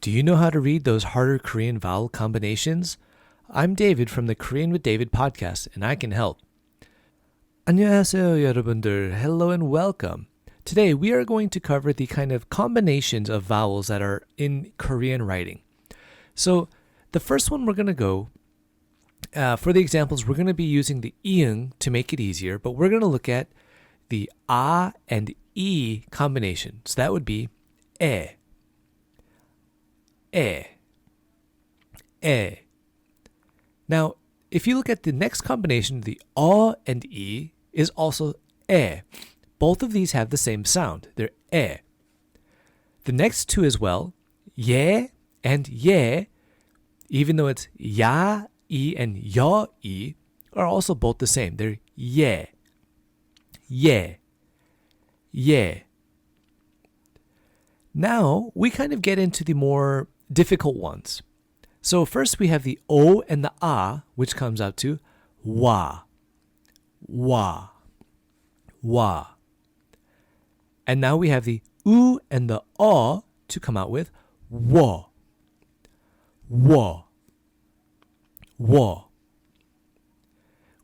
Do you know how to read those harder Korean vowel combinations? I'm David from the Korean with David podcast, and I can help. 안녕하세요, 여러분들. Hello and welcome. Today, we are going to cover the kind of combinations of vowels that are in Korean writing. So, the first one we're going to go, for the examples, we're going to be using the iung to make it easier, but we're going to look at the a and e combination. So that would be e. Now, if you look at the next combination, the a and e is also e. Both of these have the same sound. They're e. The next two as well, ye and ye, even though it's ya, e, and ya, e, are also both the same. They're ye. Now, we kind of get into the more difficult ones. So first we have the o and the a, which comes out to wa. And now we have the u and the o to come out with wo.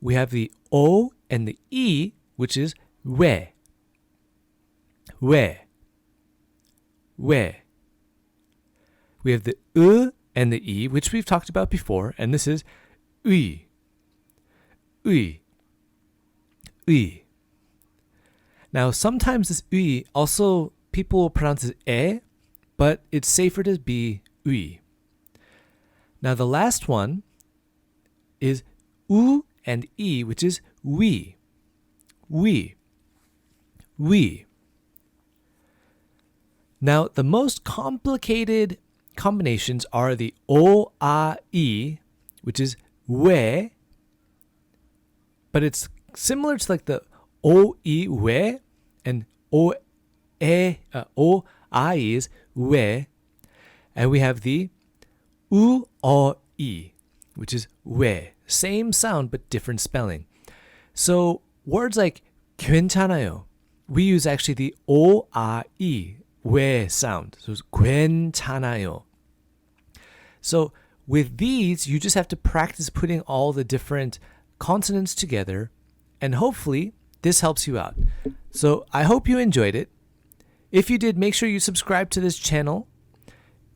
We have the o and the e, which is we. We have the and the e, which we've talked about before, and this is ui. Now, sometimes this ui also people will pronounce it e, but it's safer to be ui. Now, the last one is u and e, which is we. Now, the most complicated combinations are the o, a, e, which is we, but it's similar to like the o, e, we, and o, e, o, a, e is we, and we have the u, o, e, which is we. Same sound, but different spelling. So words like 괜찮아요, we use actually the o, a, e, we sound. So it's 괜찮아요. So with these, you just have to practice putting all the different consonants together, and hopefully this helps you out. So I hope you enjoyed it. If you did, make sure you subscribe to this channel.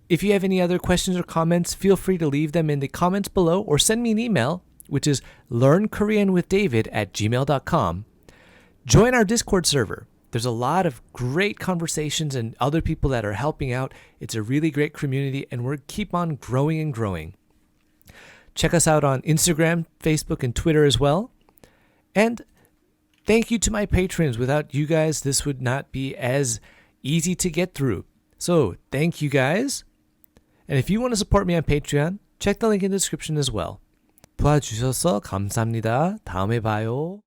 If you have any other questions or comments, feel free to leave them in the comments below or send me an email, which is learnkoreanwithdavid@gmail.com. Join our Discord server. There's a lot of great conversations and other people that are helping out. It's a really great community, and we're keep on growing and growing. Check us out on Instagram, Facebook, and Twitter as well. And thank you to my patrons. Without you guys, this would not be as easy to get through. So thank you guys. And if you want to support me on Patreon, check the link in the description as well. 도와주셔서 감사합니다. 다음에 봐요.